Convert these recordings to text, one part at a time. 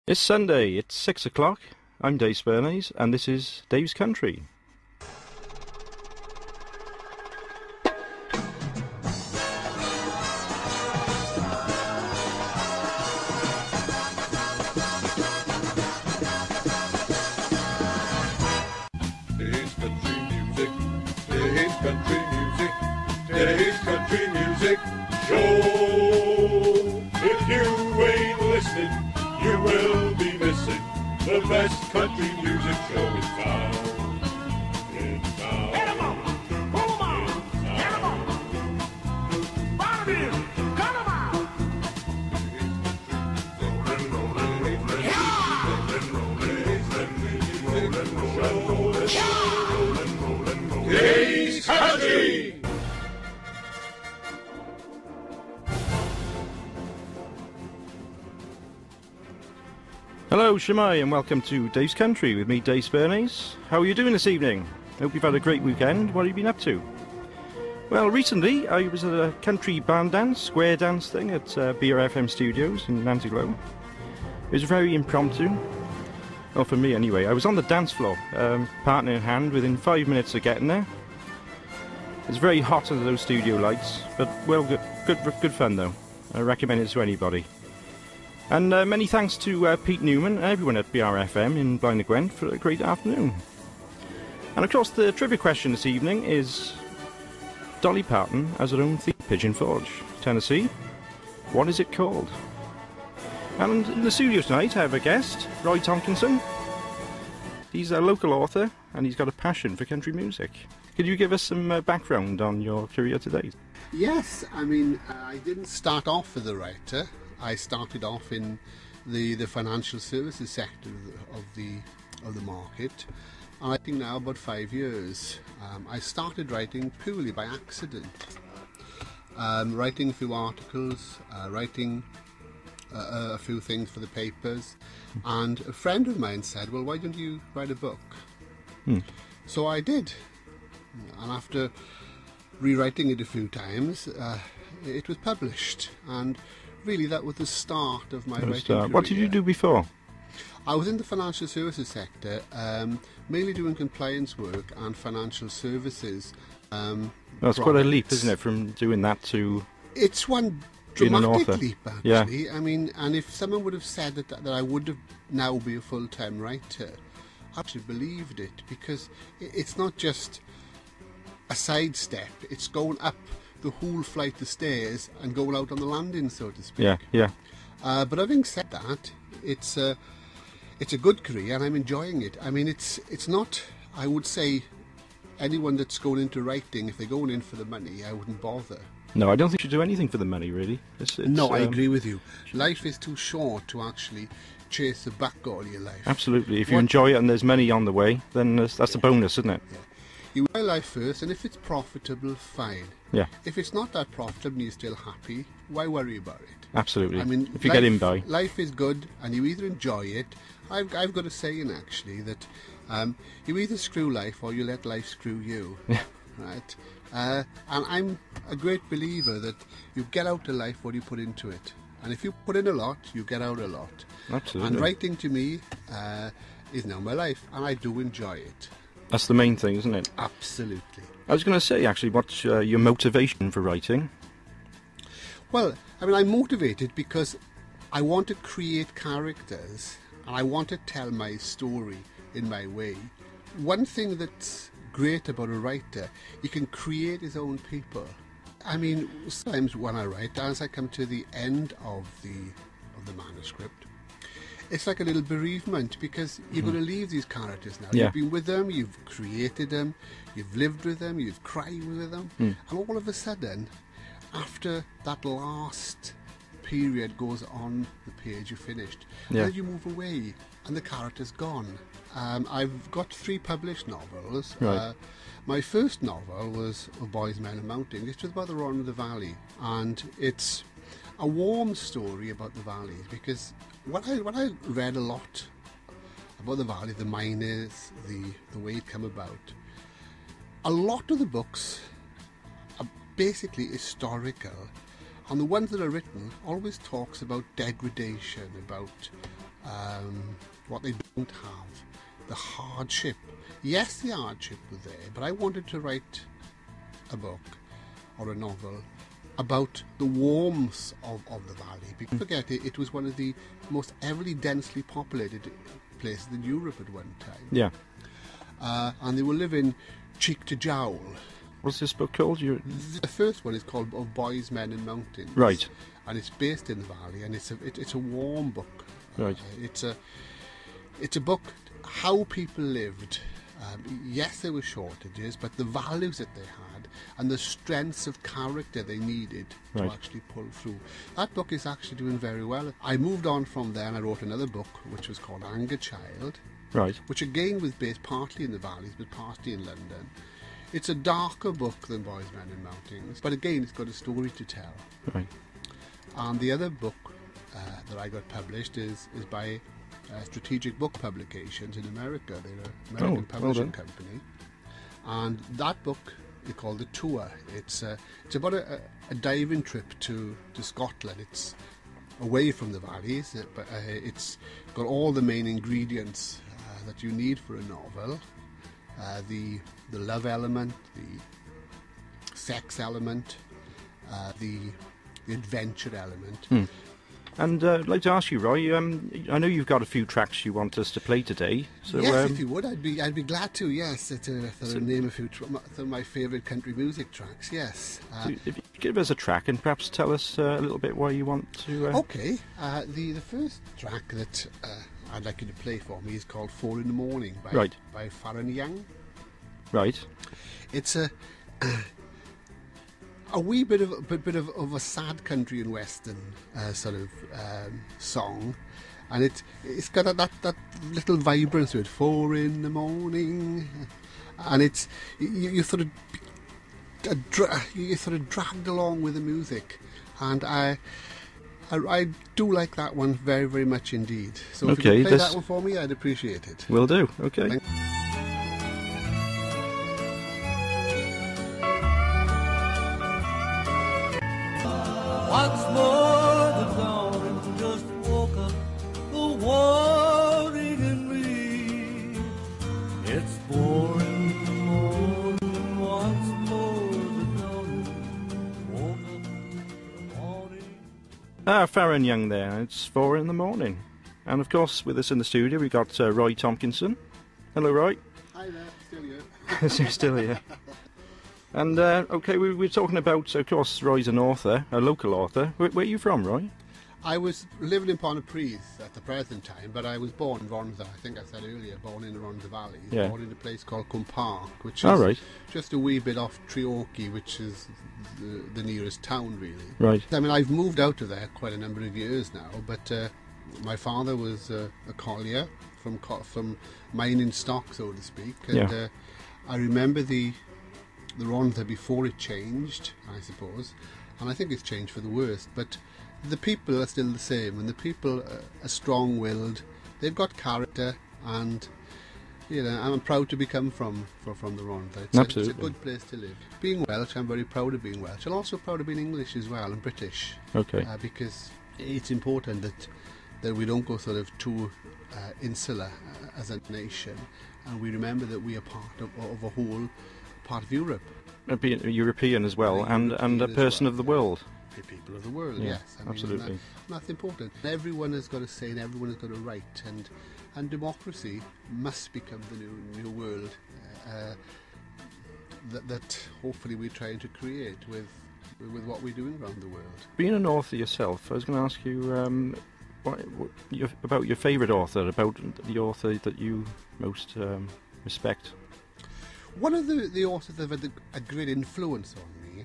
It's Sunday, it's 6 o'clock. I'm Dave Spernaes, and this is Dave's Country. Dave's country music, Dave's country music, Dave's country music show. If you ain't listening, you will be missing the best country music show in town. In town. Hit 'em on, pull 'em on, hit 'em on. Bottom music, cut 'em out. Dave's country. Hello, Shemai, and welcome to Dave's Country with me, Dave Spernaes. How are you doing this evening? Hope you've had a great weekend. What have you been up to? Well, recently I was at a country band dance, square dance thing at BRFM Studios in Nantiglow. It was very impromptu. Well, for me anyway. I was on the dance floor, partner in hand, within 5 minutes of getting there. It's very hot under those studio lights, but well, good fun though. I recommend it to anybody. And many thanks to Pete Newman and everyone at BRFM in Blaenau Gwent for a great afternoon. And of course the trivia question this evening is: Dolly Parton has her own theme, Pigeon Forge, Tennessee. What is it called? And in the studio tonight I have a guest, Roy Tompkinson. He's a local author and he's got a passion for country music. Could you give us some background on your career to date? Yes, I mean, I didn't start off as a writer. I started off in the financial services sector of the market, and I think now about 5 years. I started writing purely by accident, writing a few articles, writing a few things for the papers, and a friend of mine said, "Well, why don't you write a book?" So I did, and after rewriting it a few times, it was published, and really that was the start of my writing career. What did you do before? I was in the financial services sector, mainly doing compliance work and financial services. That's quite a leap, isn't it, from doing that to It's one being an dramatic author? leap, actually. Yeah. I mean, and if someone would have said that I would have now be a full-time writer, I actually believed it, because it's not just a sidestep, it's going up the whole flight of stairs and going out on the landing, so to speak. Yeah. But having said that, it's a good career and I'm enjoying it. I mean, it's not, I would say, anyone that's going into writing, if they're going in for the money, I wouldn't bother. No, I don't think you should do anything for the money, really. No, I agree with you. Life is too short to actually chase the buck all your life. Absolutely. If you enjoy it and there's money on the way, then that's a bonus, isn't it? Yeah. You enjoy life first, and if it's profitable, fine. Yeah. If it's not that profitable and you're still happy, why worry about it? Absolutely. I mean, if you get in by. Life is good, and you either enjoy it. I've got a saying, actually, that you either screw life or you let life screw you. Yeah. Right? And I'm a great believer that you get out of life what you put into it. And if you put in a lot, you get out a lot. Absolutely. And writing to me is now my life, and I do enjoy it. That's the main thing, isn't it? Absolutely. I was going to say, actually, what's your motivation for writing? Well, I mean, I'm motivated because I want to create characters and I want to tell my story in my way. One thing that's great about a writer, he can create his own people. I mean, sometimes when I write, as I come to the end of the manuscript, it's like a little bereavement, because you're going to leave these characters now. Yeah. You've been with them, you've created them, you've lived with them, you've cried with them, and all of a sudden, after that last period goes on the page, you're finished. Yeah. And then you move away, and the character's gone. I've got 3 published novels. Right. My first novel was A Boy's Men and Mountains. It was about the Rhone of the Valley, and it's a warm story about the valleys, because when I read a lot about the valley, the miners, the way it came about, a lot of the books are basically historical, and the ones that are written always talks about degradation, about what they don't have, the hardship. Yes, the hardship was there, but I wanted to write a book or a novel about the warmth of the valley. Because forget it, it was one of the most heavily densely populated places in Europe at one time. Yeah. And they were living cheek to jowl. What's this book called? The first one is called Of Boys, Men and Mountains. Right. And it's based in the valley, and it's a warm book. Right. It's a book how people lived. Yes, there were shortages, but the values that they had and the strengths of character they needed to actually pull through. That book is actually doing very well. I moved on from there and I wrote another book which was called Anger Child, Right. which again was based partly in the valleys but partly in London. It's a darker book than Boys, Men and Mountains, but again it's got a story to tell. Right. And the other book that I got published is by Strategic Book Publications in America. They're an American publishing company. And that book is called The Tour. It's about a diving trip to Scotland. It's away from the valleys, but it's got all the main ingredients that you need for a novel. The love element, the sex element, the adventure element. And I'd like to ask you, Roy, I know you've got a few tracks you want us to play today. So, yes, if you would, I'd be glad to, yes, to name a few of my favourite country music tracks, yes. So if you give us a track and perhaps tell us a little bit why you want to... Okay, the first track that I'd like you to play for me is called 4 in the Morning by Farron Young. Right. It's a wee bit of a sad country and western sort of song, and it's got that little vibrance to it. 4 in the morning, and it's you sort of dragged along with the music, and I do like that one very, very much indeed. So if you could play that one for me, I'd appreciate it. Will do. Okay. Once more the dawn just woke up the warning in me. It's 4 in the morning. Once more the dawn woke up the morning. Farron Young there. It's 4 in the morning. And of course, with us in the studio, we've got Roy Tompkinson. Hello, Roy. Hi there, still here. You're still here. And, okay, we're talking about, of course, Roy's an author, a local author. Where are you from, Roy? I was living in Pontypridd at the present time, but I was born in Rhondda. I think I said earlier, born in the Rhondda Valley. Yeah. Born in a place called Cwm Park, which is just a wee bit off Treorchy, which is the nearest town, really. Right. I mean, I've moved out of there quite a number of years now, but my father was a collier from mining stock, so to speak. And I remember the Rhondda before it changed, I suppose, and I think it's changed for the worst, but the people are still the same, and the people are strong-willed, they've got character, and you know, I'm proud to become from the Rhondda. It's a good place to live. Being Welsh, I'm very proud of being Welsh, and also proud of being English as well, and British. Okay. Because it's important that we don't go sort of too insular as a nation, and we remember that we are part of a whole part of Europe. European as well, and a person of the world. The people of the world, yes. I mean, absolutely. And that's important. Everyone has got a say and everyone has got a right, and democracy must become the new world that hopefully we're trying to create with what we're doing around the world. Being an author yourself, I was going to ask you about your favourite author, about the author that you most respect. One of the authors that have had a great influence on me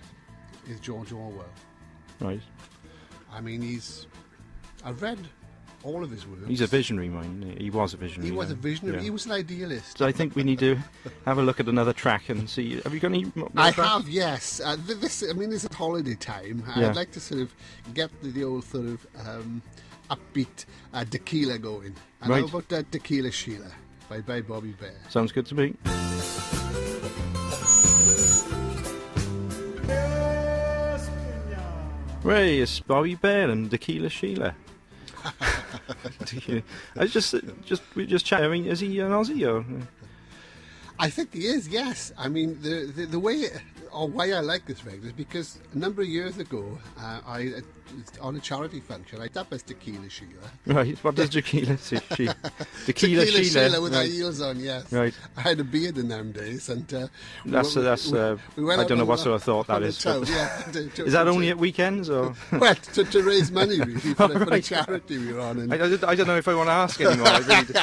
is George Orwell. Right. I mean, I've read all of his works. He's a visionary, man. He was a visionary. He was a visionary. Yeah. He was an idealist. So I think we need to have a look at another track and see. Have you got any more I tracks? have, yes. This is holiday time. Yeah. I'd like to sort of get the old sort of upbeat tequila going. And right. how about Tequila Sheila by Bobby Bear? Sounds good to me. Ray, it's Bobby Bear and Tequila Sheila. I was we just chatting. I mean, is he an Aussie or? I think he is, yes. I mean, the way, or why I like this record is because a number of years ago, on a charity function, I tapped as Tequila Sheila. Right, what does Tequila Sheila? Tequila Sheila with her right. heels on, yes. Right. I had a beard in them days, and that's. We went I out don't know on what sort of thought that the is. town, yeah, Is that only at weekends or? Well, to raise money really for the charity we were on. And I don't know if I want to ask anymore. I really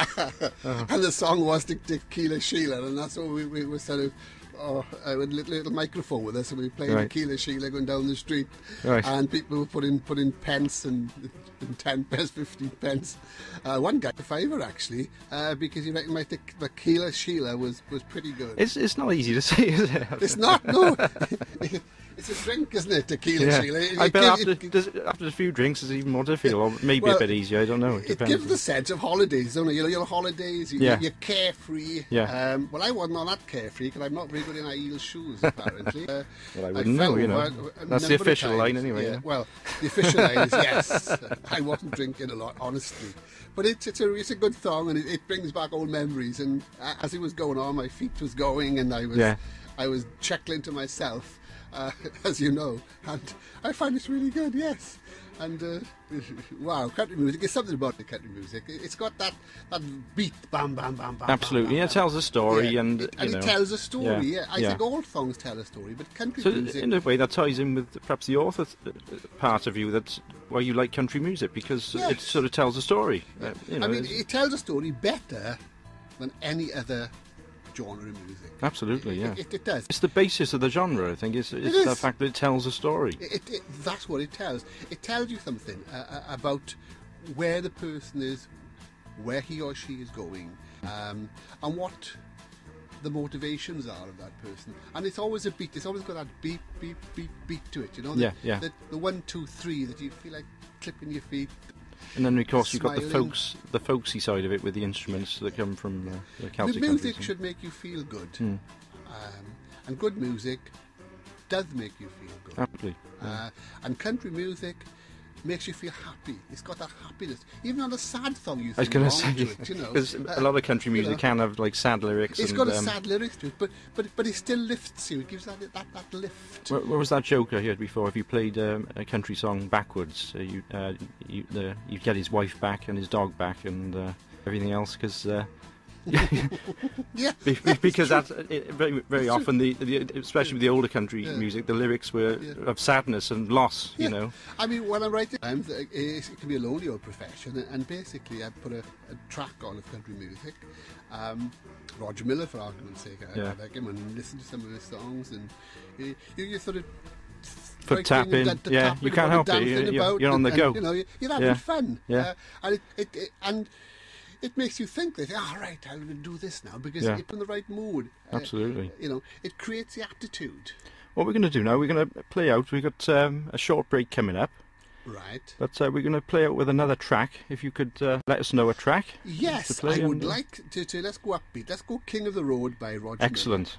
and the song was Tequila Sheila, and that's what we were sort of. With a little microphone with us, and we were playing Right. Tequila Sheila going down the street, Right. and people were putting pence and 10 pence, 15 pence. One guy a fiver actually, because he reckoned my Tequila Sheila was pretty good. It's not easy to say, is it? It's not, no. It's a drink, isn't it, Tequila Sheila? I bet after a few drinks it's even more difficult, or maybe a bit easier, I don't know. It gives the sense of holidays, don't it? Your holidays, you're carefree. Yeah. Well, I wasn't all that carefree because I'm not very good in high heel shoes, apparently. Well, I wouldn't know, you know. That's the official line anyway. Yeah. Well, the official line is yes. I wasn't drinking a lot, honestly. But it's a good song, and it brings back old memories. And as it was going on, my feet was going, and I was chuckling to myself. As you know, and I find it's really good, yes. And wow, country music, there's something about the country music. It's got that beat, bam, bam, bam, bam. Absolutely, bam, it tells a story, and it tells a story. I think all songs tell a story, but country music. In a way, that ties in with perhaps the author part of you. That's why you like country music, because it sort of tells a story. I mean, it tells a story better than any other genre of music. Absolutely, yeah. It does. It's the basis of the genre, I think. It's the fact that it tells a story. That's what it tells. It tells you something about where the person is, where he or she is going, and what the motivations are of that person. And it's always a beat. It's always got that beat, beat, beat, beat to it. You know. The 1, 2, 3 that you feel like clipping your feet. And then, of course, you've got smiling. the folksy side of it with the instruments that come from the Celtic The music countries. should make you feel good, and good music does make you feel good. Absolutely. And country music makes you feel happy. It's got that happiness. Even on a sad song, you I was think going to along say, to it, you know. because a lot of country music can have like sad lyrics. It's got a sad lyrics to it, but it still lifts you. It gives that lift. What was that joke I heard before? If you played a country song backwards, you'd get his wife back and his dog back and everything else, because Yeah, because that's very, very often especially with the older country music, the lyrics were of sadness and loss. You know. I mean, when I'm writing, it can be a lonely old profession, and basically I put a track on of country music. Roger Miller, for argument's sake, I like him and listen to some of his songs, and you sort of foot tapping, you can't help it. You're on the go. You know, you're having fun. Yeah. And it makes you think that, right, I'm going to do this now, because you're in the right mood. Absolutely. You know, it creates the attitude. What we're going to do now, we're going to play out. We've got a short break coming up. Right. But we're going to play out with another track. If you could let us know a track. Yes, I would like to. Let's go upbeat. Let's go King of the Road by Roger Miller. Excellent.